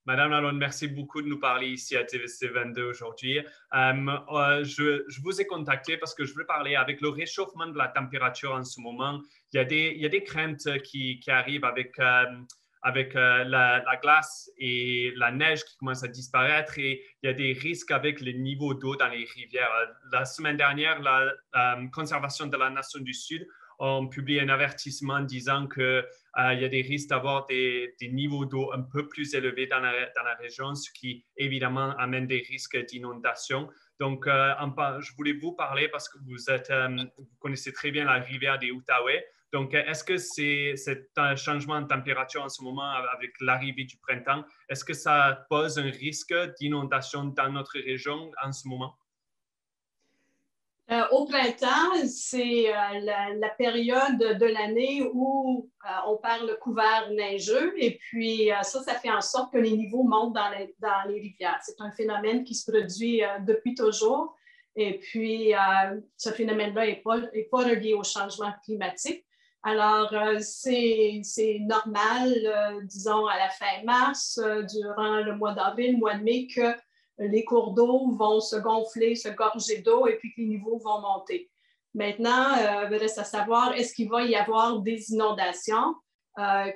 Madame Lalonde, merci beaucoup de nous parler ici à TVC 22 aujourd'hui. Je vous ai contacté parce que je veux parler avec le réchauffement de la température en ce moment. Il y a des craintes qui arrivent avec la glace et la neige qui commence à disparaître et il y a des risques avec les niveaux d'eau dans les rivières. La semaine dernière, la Conservation de la Nation du Sud ont publié un avertissement disant que il y a des risques d'avoir des niveaux d'eau un peu plus élevés dans la région, ce qui évidemment amène des risques d'inondation. Donc, je voulais vous parler parce que vous connaissez très bien la rivière des Outaouais. Donc, est-ce que cet changement de température en ce moment avec l'arrivée du printemps, est-ce que ça pose un risque d'inondation dans notre région en ce moment? Au printemps, c'est la période de l'année où on perd le couvert neigeux et puis ça fait en sorte que les niveaux montent dans les rivières. C'est un phénomène qui se produit depuis toujours et puis ce phénomène-là n'est pas relié au changement climatique. Alors, c'est normal, disons, à la fin mars, durant le mois d'avril, le mois de mai, que les cours d'eau vont se gonfler, se gorger d'eau et puis que les niveaux vont monter. Maintenant, il reste à savoir, est-ce qu'il va y avoir des inondations?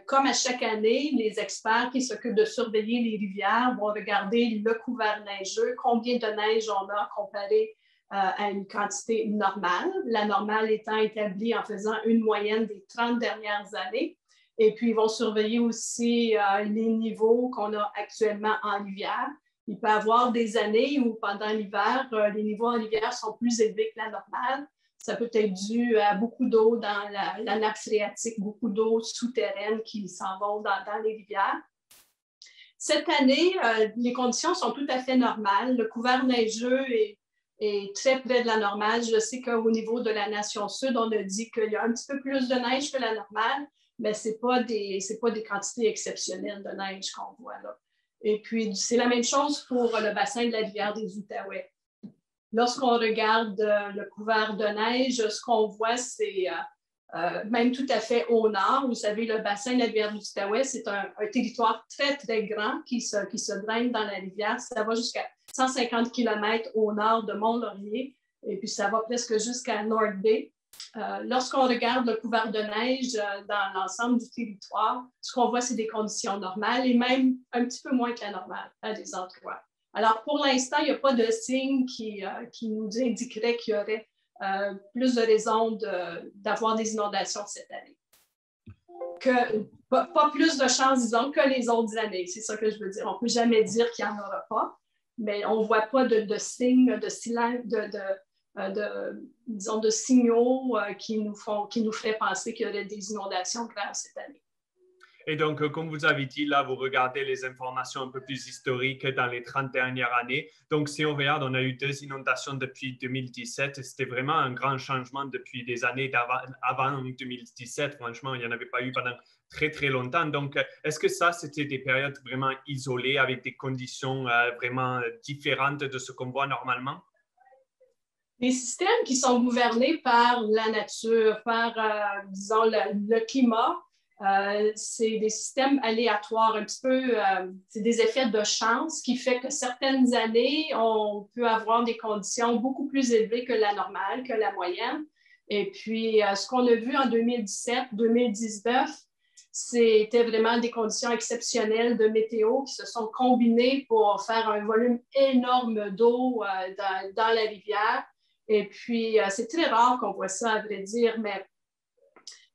Comme à chaque année, les experts qui s'occupent de surveiller les rivières vont regarder le couvert neigeux, combien de neige on a comparé à une quantité normale, la normale étant établie en faisant une moyenne des 30 dernières années. Et puis, ils vont surveiller aussi les niveaux qu'on a actuellement en rivière. Il peut y avoir des années où, pendant l'hiver, les niveaux en rivière sont plus élevés que la normale. Ça peut être dû à beaucoup d'eau dans la nappe phréatique, beaucoup d'eau souterraine qui s'en vont dans les rivières. Cette année, les conditions sont tout à fait normales. Le couvert neigeux est très près de la normale. Je sais qu'au niveau de la Nation Sud, on a dit qu'il y a un petit peu plus de neige que la normale, mais ce n'est pas des quantités exceptionnelles de neige qu'on voit là. Et puis, c'est la même chose pour le bassin de la rivière des Outaouais. Lorsqu'on regarde le couvert de neige, ce qu'on voit, c'est même tout à fait au nord. Vous savez, le bassin de la rivière des Outaouais, c'est un territoire très, très grand qui se draine dans la rivière. Ça va jusqu'à 150 km au nord de Mont-Laurier et puis ça va presque jusqu'à North Bay. Lorsqu'on regarde le couvert de neige dans l'ensemble du territoire, ce qu'on voit, c'est des conditions normales et même un petit peu moins que la normale à des endroits. Alors, pour l'instant, il n'y a pas de signe qui nous indiquerait qu'il y aurait plus de raisons d'avoir des inondations cette année. Pas plus de chances, disons, que les autres années. C'est ça que je veux dire. On ne peut jamais dire qu'il n'y en aura pas, mais on ne voit pas de signes, disons, de signaux qui nous feraient penser qu'il y aurait des inondations graves cette année. Et donc, comme vous avez dit, là, vous regardez les informations un peu plus historiques dans les 30 dernières années. Donc, si on regarde, on a eu 2 inondations depuis 2017 et c'était vraiment un grand changement depuis des années avant 2017. Franchement, il n'y en avait pas eu pendant très, très longtemps. Donc, est-ce que ça, c'était des périodes vraiment isolées avec des conditions vraiment différentes de ce qu'on voit normalement? Les systèmes qui sont gouvernés par la nature, par, disons, le climat, c'est des systèmes aléatoires, un petit peu, c'est des effets de chance qui fait que certaines années, on peut avoir des conditions beaucoup plus élevées que la normale, que la moyenne. Et puis, ce qu'on a vu en 2017, 2019, c'était vraiment des conditions exceptionnelles de météo qui se sont combinées pour faire un volume énorme d'eau dans la rivière. Et puis, c'est très rare qu'on voit ça, à vrai dire, mais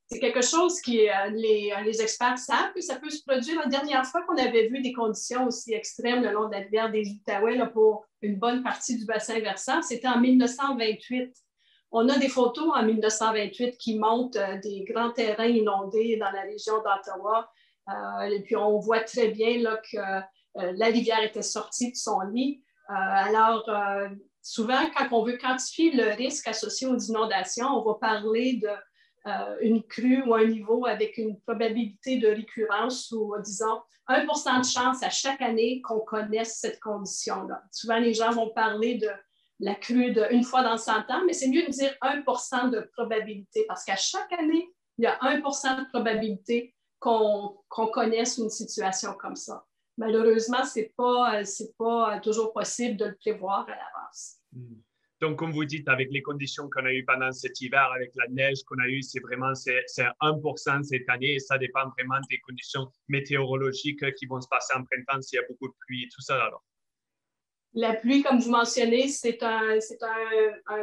c'est quelque chose qui les experts savent que ça peut se produire. La dernière fois qu'on avait vu des conditions aussi extrêmes le long de la rivière des Outaouais là, pour une bonne partie du bassin versant, c'était en 1928. On a des photos en 1928 qui montrent des grands terrains inondés dans la région d'Ottawa. Et puis, on voit très bien là, que la rivière était sortie de son lit. Souvent, quand on veut quantifier le risque associé aux inondations, on va parler d'une crue ou un niveau avec une probabilité de récurrence ou, disons, 1% de chance à chaque année qu'on connaisse cette condition-là. Souvent, les gens vont parler de la crue d'une fois dans 100 ans, mais c'est mieux de dire 1% de probabilité parce qu'à chaque année, il y a 1% de probabilité qu'on connaisse une situation comme ça. malheureusement, c'est pas toujours possible de le prévoir à l'avance. Donc, comme vous dites, avec les conditions qu'on a eues pendant cet hiver, avec la neige qu'on a eue, c'est 1% cette année et ça dépend vraiment des conditions météorologiques qui vont se passer en printemps s'il y a beaucoup de pluie et tout ça alors. La pluie, comme vous mentionnez, c'est un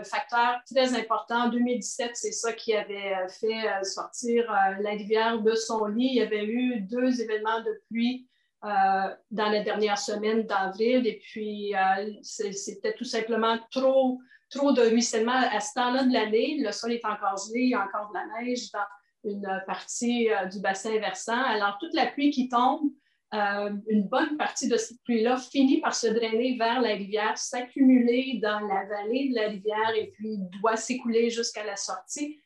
facteur très important. En 2017, c'est ça qui avait fait sortir la rivière de son lit. Il y avait eu 2 événements de pluie dans la dernière semaine d'avril et puis c'était tout simplement trop de ruissellement à ce temps-là de l'année. Le sol est encore gelé, il y a encore de la neige dans une partie du bassin versant. Alors, toute la pluie qui tombe, une bonne partie de cette pluie-là finit par se drainer vers la rivière, s'accumuler dans la vallée de la rivière et puis doit s'écouler jusqu'à la sortie.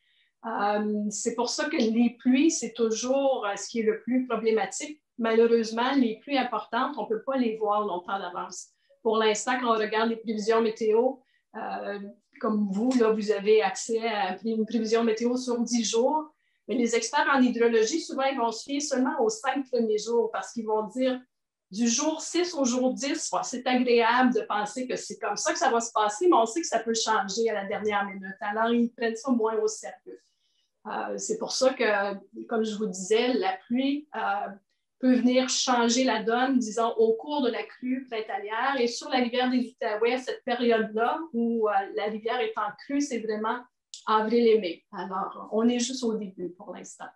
C'est pour ça que les pluies, c'est toujours ce qui est le plus problématique. Malheureusement, les pluies importantes, on ne peut pas les voir longtemps d'avance. Pour l'instant, quand on regarde les prévisions météo, comme vous, là, vous avez accès à une prévision météo sur 10 jours. Mais les experts en hydrologie, souvent, ils vont se fier seulement aux 5 premiers jours parce qu'ils vont dire du jour 6 au jour 10, c'est agréable de penser que c'est comme ça que ça va se passer, mais on sait que ça peut changer à la dernière minute. Alors, ils prennent ça moins au sérieux. C'est pour ça que, comme je vous disais, la pluie peut venir changer la donne, disons, au cours de la crue printanière. Et sur la rivière des Outaouais, cette période-là où la rivière est en crue, c'est vraiment avril et mai. Alors, on est juste au début pour l'instant.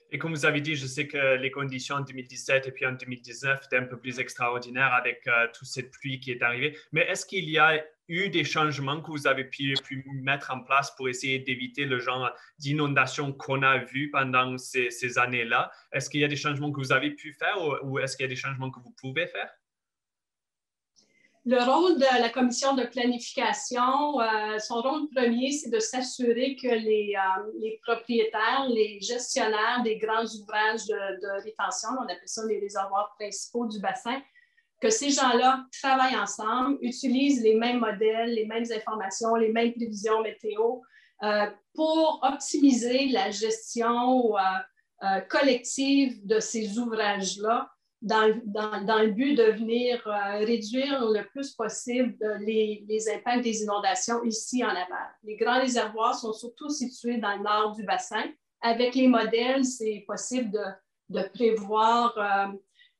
Et comme vous avez dit, je sais que les conditions en 2017 et puis en 2019 étaient un peu plus extraordinaires avec toute cette pluie qui est arrivée. Mais est-ce qu'il y a eu des changements que vous avez pu mettre en place pour essayer d'éviter le genre d'inondation qu'on a vu pendant ces années-là? Est-ce qu'il y a des changements que vous avez pu faire ou est-ce qu'il y a des changements que vous pouvez faire? Le rôle de la commission de planification, son rôle premier, c'est de s'assurer que les propriétaires, les gestionnaires des grands ouvrages de rétention, on appelle ça les réservoirs principaux du bassin, que ces gens-là travaillent ensemble, utilisent les mêmes modèles, les mêmes informations, les mêmes prévisions météo pour optimiser la gestion collective de ces ouvrages-là dans le but de venir réduire le plus possible les impacts des inondations ici en aval. Les grands réservoirs sont surtout situés dans le nord du bassin. Avec les modèles, c'est possible de prévoir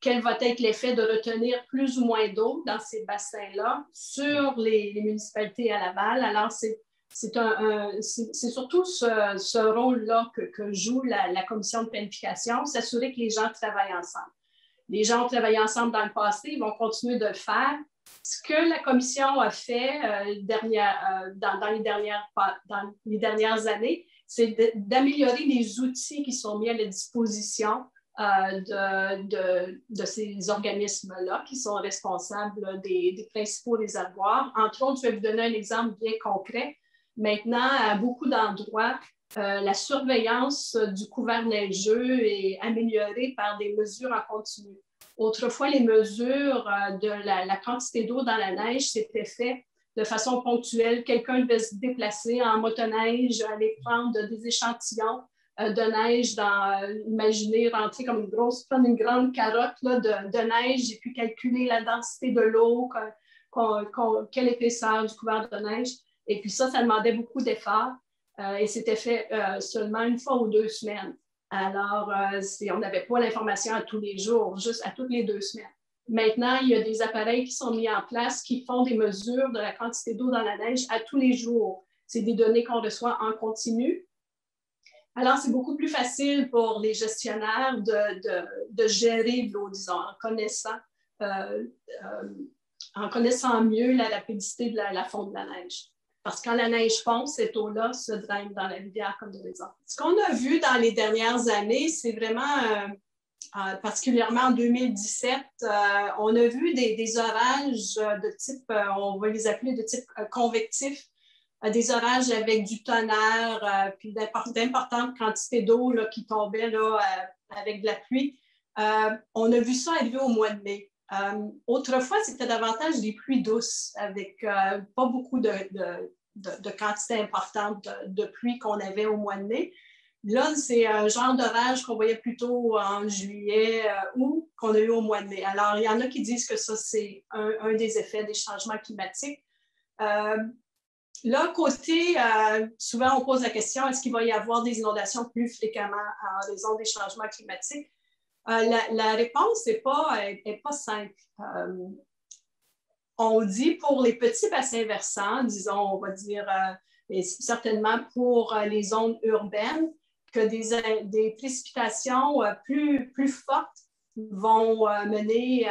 quel va être l'effet de retenir plus ou moins d'eau dans ces bassins-là sur les municipalités à l'aval. Alors, c'est surtout ce rôle-là que joue la commission de planification, s'assurer que les gens travaillent ensemble. Les gens ont travaillé ensemble dans le passé, ils vont continuer de le faire. Ce que la commission a fait dans les dernières années, c'est d'améliorer les outils qui sont mis à la disposition de ces organismes-là qui sont responsables des principaux réservoirs. Entre autres, je vais vous donner un exemple bien concret. Maintenant, à beaucoup d'endroits, la surveillance du couvert neigeux est améliorée par des mesures en continu. Autrefois, les mesures de la quantité d'eau dans la neige, c'était fait de façon ponctuelle. Quelqu'un devait se déplacer en motoneige, aller prendre des échantillons de neige imaginez rentrer comme prendre une grande carotte là, de neige et puis calculer la densité de l'eau, quelle épaisseur du couvert de neige. Et puis ça demandait beaucoup d'efforts et c'était fait seulement une fois ou 2 semaines. Alors, on n'avait pas l'information à tous les jours, juste à toutes les 2 semaines. Maintenant, il y a des appareils qui sont mis en place qui font des mesures de la quantité d'eau dans la neige à tous les jours. C'est des données qu'on reçoit en continu. Alors, c'est beaucoup plus facile pour les gestionnaires de gérer l'eau, disons, en connaissant mieux la rapidité de la fonte de la neige. Parce que quand la neige fond, cette eau-là se draine dans la rivière comme de l'exemple. Ce qu'on a vu dans les dernières années, c'est vraiment, particulièrement en 2017, on a vu des orages de type, on va les appeler de type convectif, des orages avec du tonnerre, puis d'importantes quantités d'eau qui tombaient là, avec de la pluie. On a vu ça arriver au mois de mai. Autrefois, c'était davantage des pluies douces avec pas beaucoup de quantité importante de pluie qu'on avait au mois de mai. Là, c'est un genre d'orage qu'on voyait plutôt en juillet, août, qu'on a eu au mois de mai. Alors, il y en a qui disent que ça, c'est un des effets des changements climatiques. Là, côté, souvent on pose la question, est-ce qu'il va y avoir des inondations plus fréquemment en raison des changements climatiques? La réponse n'est pas simple. On dit pour les petits bassins versants, disons, on va dire, et certainement pour les zones urbaines, que des précipitations plus fortes vont mener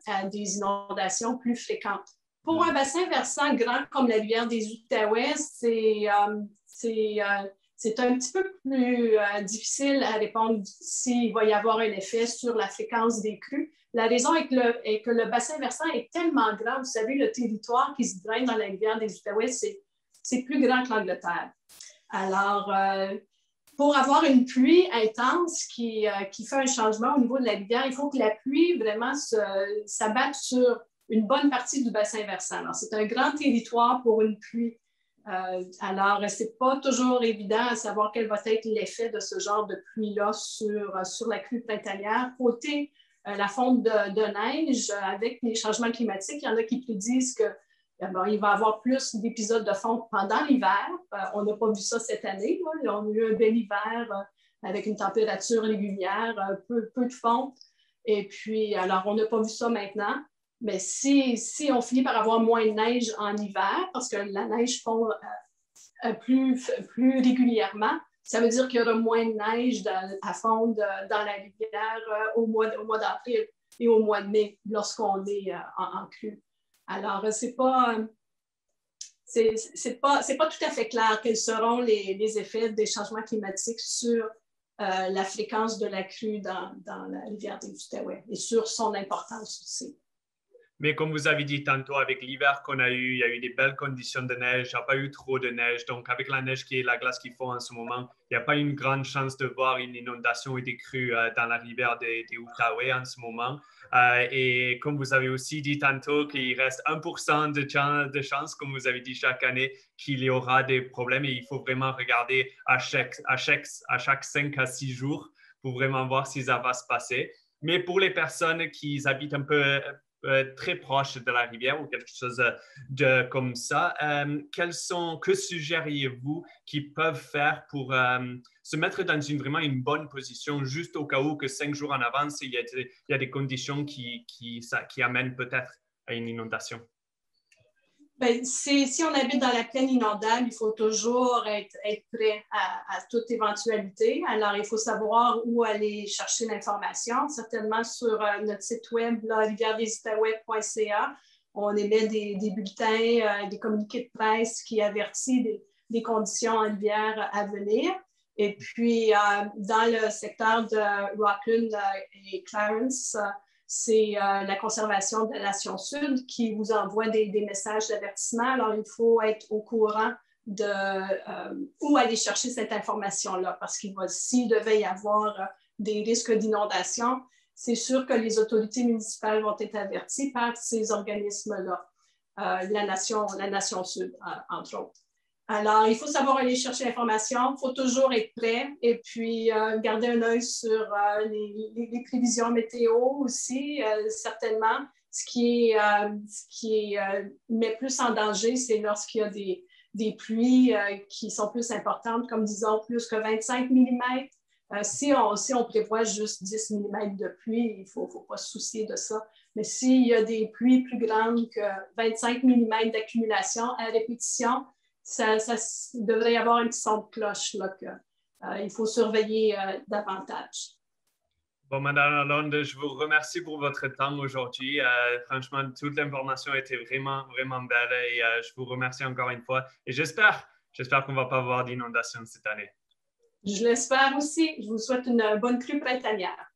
à des inondations plus fréquentes. Pour un bassin versant grand comme la rivière des Outaouais, c'est un petit peu plus difficile à répondre s'il va y avoir un effet sur la fréquence des crues. La raison est que le bassin versant est tellement grand. Vous savez, le territoire qui se draine dans la rivière des Outaouais, c'est plus grand que l'Angleterre. Alors, pour avoir une pluie intense qui fait un changement au niveau de la rivière, il faut que la pluie vraiment s'abatte sur une bonne partie du bassin versant. Alors, c'est un grand territoire pour une pluie. Alors, ce n'est pas toujours évident à savoir quel va être l'effet de ce genre de pluie-là sur la crue printanière. Côté la fonte de neige, avec les changements climatiques, il y en a qui prédisent qu'il va y avoir plus d'épisodes de fonte pendant l'hiver. On n'a pas vu ça cette année. Là. On a eu un bel hiver avec une température régulière, peu de fonte. Et puis, alors, on n'a pas vu ça maintenant. Mais si on finit par avoir moins de neige en hiver, parce que la neige fond plus régulièrement, ça veut dire qu'il y aura moins de neige à fondre dans la rivière au mois d'avril et au mois de mai, lorsqu'on est en crue. Alors, c'est pas tout à fait clair quels seront les effets des changements climatiques sur la fréquence de la crue dans la rivière des Outaouais et sur son importance aussi. Mais comme vous avez dit tantôt, avec l'hiver qu'on a eu, il y a eu des belles conditions de neige, il n'y a pas eu trop de neige. Donc, avec la neige qui est la glace qu'il faut en ce moment, il n'y a pas une grande chance de voir une inondation et des crues dans la rivière des Outaouais en ce moment. Et comme vous avez aussi dit tantôt, qu'il reste 1% de chance, comme vous avez dit chaque année, qu'il y aura des problèmes. Et il faut vraiment regarder à chaque 5 à 6 jours pour vraiment voir si ça va se passer. Mais pour les personnes qui habitent un peu très proche de la rivière ou quelque chose comme ça, que suggériez-vous qu'ils peuvent faire pour se mettre dans vraiment une bonne position, juste au cas où que 5 jours en avance, il y a des conditions qui amènent peut-être à une inondation? Bien, si on habite dans la plaine inondable, il faut toujours être prêt à toute éventualité. Alors, il faut savoir où aller chercher l'information. Certainement sur notre site web, rivieredesitaouais.ca, on émet des bulletins, des communiqués de presse qui avertissent des conditions en rivière à venir. Et puis, dans le secteur de Rockland et Clarence, c'est la Conservation de la Nation Sud qui vous envoie des messages d'avertissement. Alors, il faut être au courant de où aller chercher cette information-là, parce s'il devait y avoir des risques d'inondation, c'est sûr que les autorités municipales vont être averties par ces organismes-là, la Nation Sud, entre autres. Alors, il faut savoir aller chercher l'information, il faut toujours être prêt et puis garder un œil sur les prévisions météo aussi, certainement. Ce qui met plus en danger, c'est lorsqu'il y a des pluies qui sont plus importantes, comme disons plus que 25 mm. Si on prévoit juste 10 mm de pluie, il ne faut pas se soucier de ça. Mais s'il y a des pluies plus grandes que 25 mm d'accumulation à répétition, ça devrait y avoir un petit son de cloche là, il faut surveiller davantage. Bon, Madame Lalonde, je vous remercie pour votre temps aujourd'hui. Franchement, toute l'information était vraiment, vraiment belle et je vous remercie encore une fois. Et j'espère qu'on ne va pas avoir d'inondation cette année. Je l'espère aussi. Je vous souhaite une bonne crue printanière.